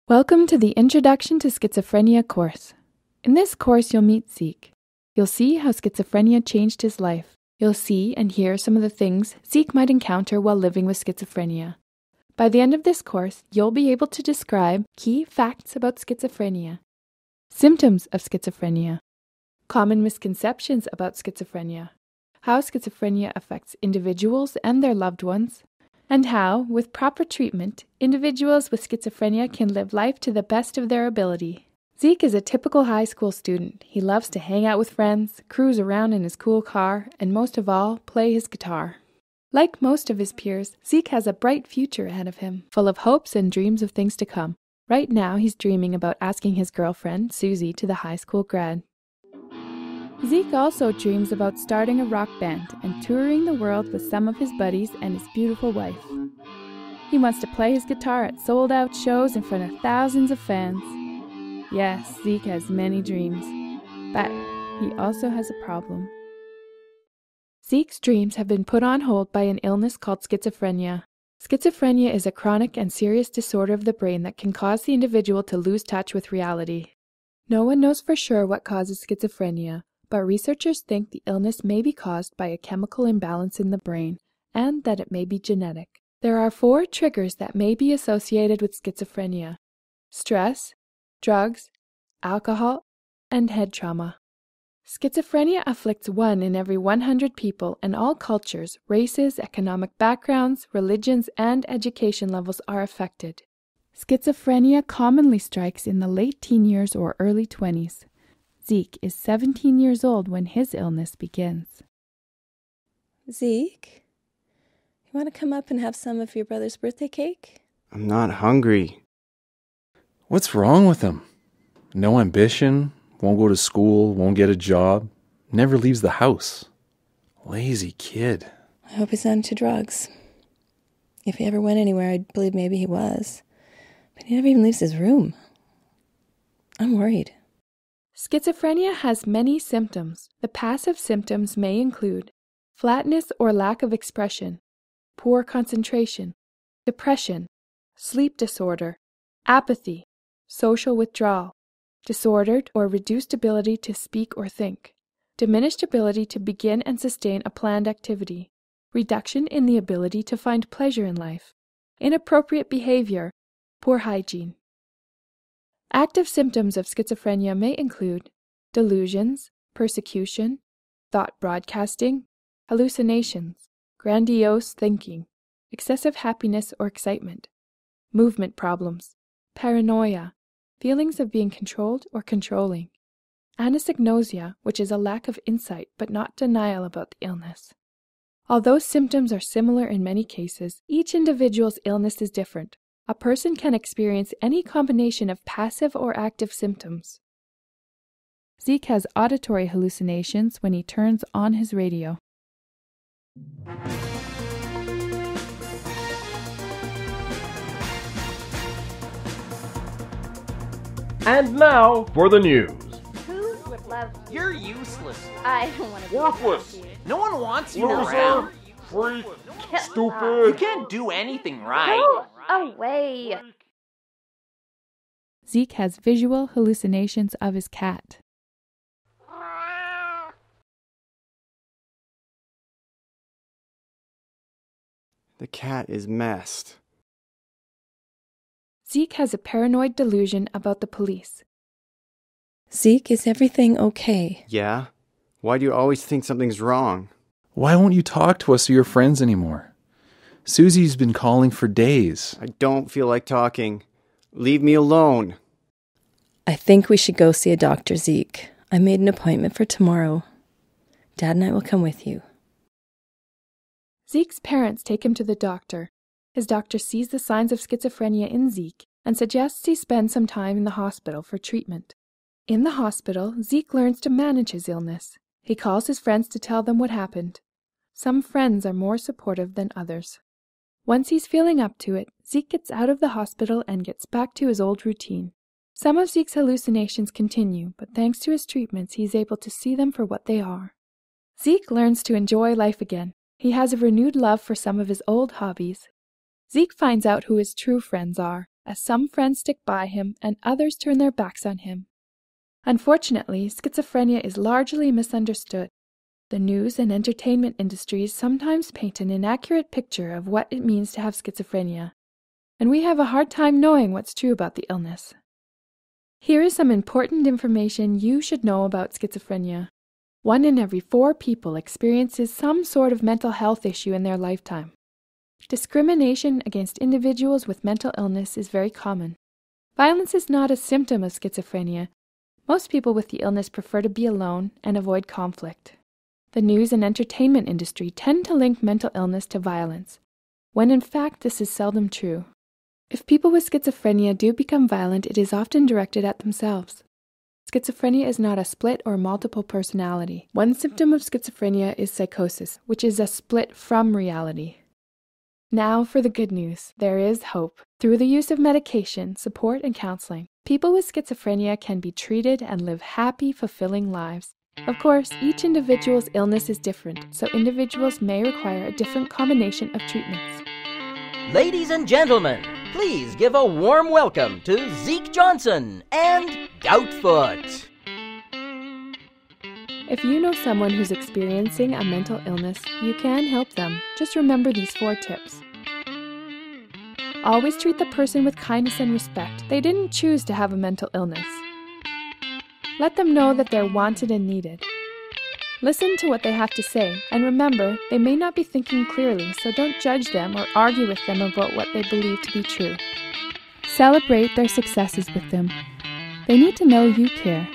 Welcome to the Introduction to Schizophrenia course. In this course, you'll meet Zeke. You'll see how schizophrenia changed his life. You'll see and hear some of the things Zeke might encounter while living with schizophrenia. By the end of this course, you'll be able to describe key facts about schizophrenia, symptoms of schizophrenia, common misconceptions about schizophrenia, how schizophrenia affects individuals and their loved ones, and how, with proper treatment, individuals with schizophrenia can live life to the best of their ability. Zeke is a typical high school student. He loves to hang out with friends, cruise around in his cool car, and most of all, play his guitar. Like most of his peers, Zeke has a bright future ahead of him, full of hopes and dreams of things to come. Right now, he's dreaming about asking his girlfriend, Susie, to the high school grad. Zeke also dreams about starting a rock band and touring the world with some of his buddies and his beautiful wife. He wants to play his guitar at sold-out shows in front of thousands of fans. Yes, Zeke has many dreams, but he also has a problem. Zeke's dreams have been put on hold by an illness called schizophrenia. Schizophrenia is a chronic and serious disorder of the brain that can cause the individual to lose touch with reality. No one knows for sure what causes schizophrenia, but researchers think the illness may be caused by a chemical imbalance in the brain and that it may be genetic. There are 4 triggers that may be associated with schizophrenia: stress, drugs, alcohol, and head trauma. Schizophrenia afflicts 1 in every 100 people, and all cultures, races, economic backgrounds, religions, and education levels are affected. Schizophrenia commonly strikes in the late teen years or early 20s. Zeke is 17 years old when his illness begins. Zeke, you want to come up and have some of your brother's birthday cake? I'm not hungry. What's wrong with him? No ambition, won't go to school, won't get a job, never leaves the house. Lazy kid. I hope he's not into drugs. If he ever went anywhere, I'd believe maybe he was. But he never even leaves his room. I'm worried. Schizophrenia has many symptoms. The passive symptoms may include flatness or lack of expression, poor concentration, depression, sleep disorder, apathy, social withdrawal, disordered or reduced ability to speak or think, diminished ability to begin and sustain a planned activity, reduction in the ability to find pleasure in life, inappropriate behavior, poor hygiene. Active symptoms of schizophrenia may include delusions, persecution, thought broadcasting, hallucinations, grandiose thinking, excessive happiness or excitement, movement problems, paranoia, feelings of being controlled or controlling, anosognosia, which is a lack of insight but not denial about the illness. Although symptoms are similar in many cases, each individual's illness is different. A person can experience any combination of passive or active symptoms. Zeke has auditory hallucinations when he turns on his radio. And now for the news. Who would love you? You're useless. I don't want to be Worthless. around you. No one wants you Loser. around. Freak. Get Stupid. You can't do anything right. Go away. Zeke has visual hallucinations of his cat. The cat is messed. Zeke has a paranoid delusion about the police. Zeke, is everything okay? Yeah? Why do you always think something's wrong? Why won't you talk to us or your friends anymore? Susie's been calling for days. I don't feel like talking. Leave me alone. I think we should go see a doctor, Zeke. I made an appointment for tomorrow. Dad and I will come with you. Zeke's parents take him to the doctor. His doctor sees the signs of schizophrenia in Zeke and suggests he spend some time in the hospital for treatment. In the hospital, Zeke learns to manage his illness. He calls his friends to tell them what happened. Some friends are more supportive than others. Once he's feeling up to it, Zeke gets out of the hospital and gets back to his old routine. Some of Zeke's hallucinations continue, but thanks to his treatments, he's able to see them for what they are. Zeke learns to enjoy life again. He has a renewed love for some of his old hobbies. Zeke finds out who his true friends are, as some friends stick by him and others turn their backs on him. Unfortunately, schizophrenia is largely misunderstood. The news and entertainment industries sometimes paint an inaccurate picture of what it means to have schizophrenia, and we have a hard time knowing what's true about the illness. Here is some important information you should know about schizophrenia. 1 in every 4 people experiences some sort of mental health issue in their lifetime. Discrimination against individuals with mental illness is very common. Violence is not a symptom of schizophrenia. Most people with the illness prefer to be alone and avoid conflict. The news and entertainment industry tend to link mental illness to violence, when in fact this is seldom true. If people with schizophrenia do become violent, it is often directed at themselves. Schizophrenia is not a split or multiple personality. One symptom of schizophrenia is psychosis, which is a split from reality. Now for the good news. There is hope. Through the use of medication, support, and counseling, people with schizophrenia can be treated and live happy, fulfilling lives. Of course, each individual's illness is different, so individuals may require a different combination of treatments. Ladies and gentlemen, please give a warm welcome to Zeke Johnson and Goutfoot. If you know someone who's experiencing a mental illness, you can help them. Just remember these 4 tips. Always treat the person with kindness and respect. They didn't choose to have a mental illness. Let them know that they're wanted and needed. Listen to what they have to say, and remember, they may not be thinking clearly, so don't judge them or argue with them about what they believe to be true. Celebrate their successes with them. They need to know you care.